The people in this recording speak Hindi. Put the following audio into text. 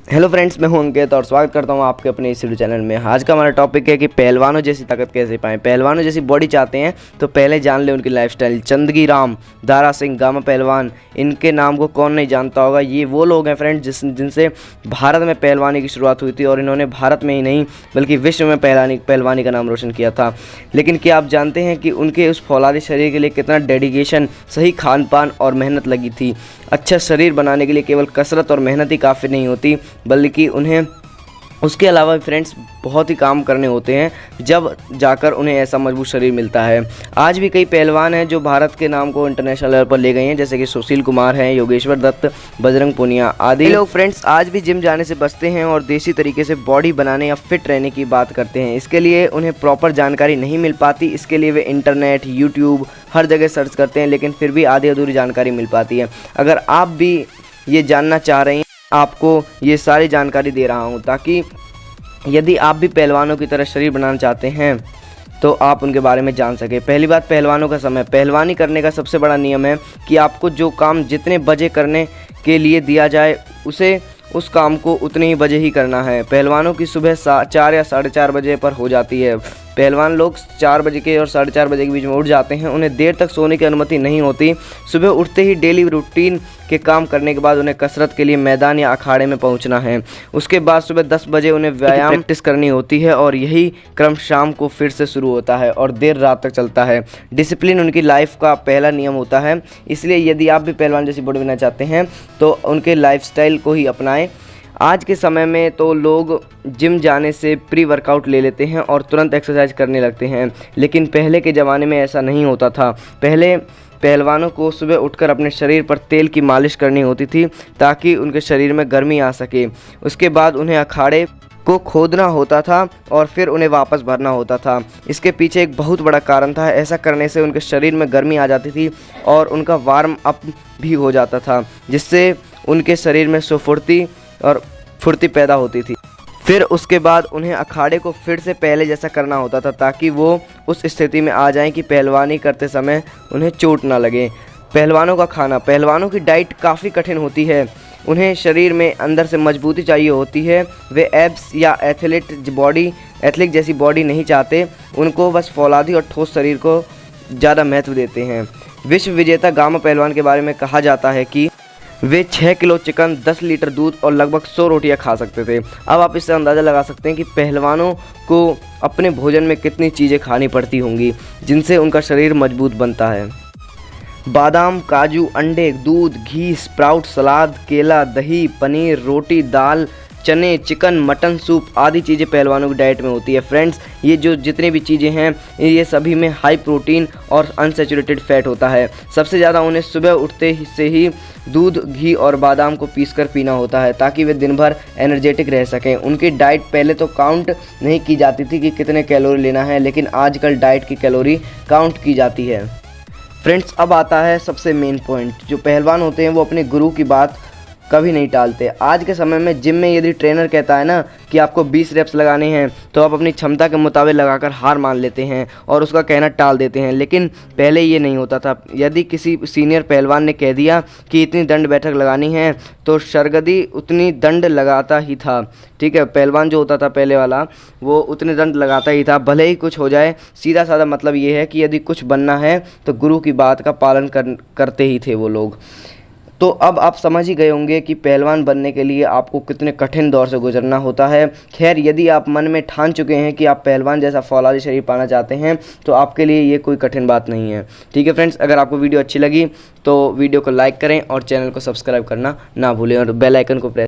हेलो फ्रेंड्स, मैं हूं अंकित और स्वागत करता हूं आपके अपने इस यूट्यूब चैनल में। आज का हमारा टॉपिक है कि पहलवानों जैसी ताकत कैसे पाएं। पहलवानों जैसी बॉडी चाहते हैं तो पहले जान लें उनकी लाइफस्टाइल। चंदगी राम, दारा सिंह, गामा पहलवान, इनके नाम को कौन नहीं जानता होगा। ये वो लोग हैं फ्रेंड्स जिनसे भारत में पहलवानी की शुरुआत हुई थी और इन्होंने भारत में ही नहीं बल्कि विश्व में पहलवानी का नाम रोशन किया था। लेकिन क्या आप जानते हैं कि उनके उस फौलादी शरीर के लिए कितना डेडिकेशन, सही खान पान और मेहनत लगी थी। अच्छा शरीर बनाने के लिए केवल कसरत और मेहनत ही काफ़ी नहीं होती बल्कि उन्हें उसके अलावा फ्रेंड्स बहुत ही काम करने होते हैं, जब जाकर उन्हें ऐसा मजबूत शरीर मिलता है। आज भी कई पहलवान हैं जो भारत के नाम को इंटरनेशनल लेवल पर ले गए हैं, जैसे कि सुशील कुमार हैं, योगेश्वर दत्त, बजरंग पुनिया आदि लोग फ्रेंड्स आज भी जिम जाने से बचते हैं और देसी तरीके से बॉडी बनाने या फिट रहने की बात करते हैं। इसके लिए उन्हें प्रॉपर जानकारी नहीं मिल पाती। इसके लिए वे इंटरनेट, यूट्यूब हर जगह सर्च करते हैं, लेकिन फिर भी आधी अधूरी जानकारी मिल पाती है। अगर आप भी ये जानना चाह रहे हैं, आपको ये सारी जानकारी दे रहा हूँ ताकि यदि आप भी पहलवानों की तरह शरीर बनाना चाहते हैं तो आप उनके बारे में जान सकें। पहली बात, पहलवानों का समय। पहलवानी करने का सबसे बड़ा नियम है कि आपको जो काम जितने बजे करने के लिए दिया जाए उस काम को उतने ही बजे ही करना है। पहलवानों की सुबह 4 या 4:30 बजे पर हो जाती है। पहलवान लोग 4 बजे के और 4:30 बजे के बीच में उठ जाते हैं। उन्हें देर तक सोने की अनुमति नहीं होती। सुबह उठते ही डेली रूटीन के काम करने के बाद उन्हें कसरत के लिए मैदान या अखाड़े में पहुंचना है। उसके बाद सुबह 10 बजे उन्हें व्यायाम प्रैक्टिस करनी होती है और यही क्रम शाम को फिर से शुरू होता है और देर रात तक चलता है। डिसिप्लिन उनकी लाइफ का पहला नियम होता है। इसलिए यदि आप भी पहलवान जैसी बॉडी बनाना चाहते हैं तो उनके लाइफस्टाइल को ही अपनाएं। आज के समय में तो लोग जिम जाने से प्री वर्कआउट ले लेते हैं और तुरंत एक्सरसाइज करने लगते हैं, लेकिन पहले के ज़माने में ऐसा नहीं होता था। पहले पहलवानों को सुबह उठकर अपने शरीर पर तेल की मालिश करनी होती थी ताकि उनके शरीर में गर्मी आ सके। उसके बाद उन्हें अखाड़े को खोदना होता था और फिर उन्हें वापस भरना होता था। इसके पीछे एक बहुत बड़ा कारण था। ऐसा करने से उनके शरीर में गर्मी आ जाती थी और उनका वार्म अप भी हो जाता था, जिससे उनके शरीर में सुफुर्ती और फुर्ती पैदा होती थी। फिर उसके बाद उन्हें अखाड़े को फिर से पहले जैसा करना होता था ताकि वो उस स्थिति में आ जाएं कि पहलवानी करते समय उन्हें चोट ना लगे। पहलवानों का खाना। पहलवानों की डाइट काफ़ी कठिन होती है। उन्हें शरीर में अंदर से मजबूती चाहिए होती है। वे एब्स या एथलीट जैसी बॉडी नहीं चाहते। उनको बस फौलादी और ठोस शरीर को ज़्यादा महत्व देते हैं। विश्व विजेता गामा पहलवान के बारे में कहा जाता है कि वे 6 किलो चिकन, 10 लीटर दूध और लगभग 100 रोटियां खा सकते थे। अब आप इससे अंदाज़ा लगा सकते हैं कि पहलवानों को अपने भोजन में कितनी चीज़ें खानी पड़ती होंगी जिनसे उनका शरीर मजबूत बनता है। बादाम, काजू, अंडे, दूध, घी, स्प्राउट, सलाद, केला, दही, पनीर, रोटी, दाल, चने, चिकन, मटन, सूप आदि चीज़ें पहलवानों की डाइट में होती है। फ्रेंड्स, ये जो जितनी भी चीज़ें हैं ये सभी में हाई प्रोटीन और अनसैचुरेटेड फैट होता है। सबसे ज़्यादा उन्हें सुबह उठते से ही दूध, घी और बादाम को पीसकर पीना होता है ताकि वे दिन भर एनर्जेटिक रह सकें। उनकी डाइट पहले तो काउंट नहीं की जाती थी कि कितने कैलोरी लेना है, लेकिन आजकल डाइट की कैलोरी काउंट की जाती है। फ्रेंड्स, अब आता है सबसे मेन पॉइंट। जो पहलवान होते हैं वो अपने गुरु की बात कभी नहीं टालते। आज के समय में जिम में यदि ट्रेनर कहता है ना कि आपको 20 रेप्स लगाने हैं तो आप अपनी क्षमता के मुताबिक लगाकर हार मान लेते हैं और उसका कहना टाल देते हैं, लेकिन पहले ये नहीं होता था। यदि किसी सीनियर पहलवान ने कह दिया कि इतनी दंड बैठक लगानी है तो शरगदी उतनी दंड लगाता ही था। ठीक है, पहलवान जो होता था पहले वाला वो उतने दंड लगाता ही था, भले ही कुछ हो जाए। सीधा साधा मतलब ये है कि यदि कुछ बनना है तो गुरु की बात का पालन करते ही थे वो लोग। तो अब आप समझ ही गए होंगे कि पहलवान बनने के लिए आपको कितने कठिन दौर से गुजरना होता है। खैर, यदि आप मन में ठान चुके हैं कि आप पहलवान जैसा फौलादी शरीर पाना चाहते हैं तो आपके लिए ये कोई कठिन बात नहीं है। ठीक है फ्रेंड्स, अगर आपको वीडियो अच्छी लगी तो वीडियो को लाइक करें और चैनल को सब्सक्राइब करना ना भूलें और बेल आइकन को प्रेस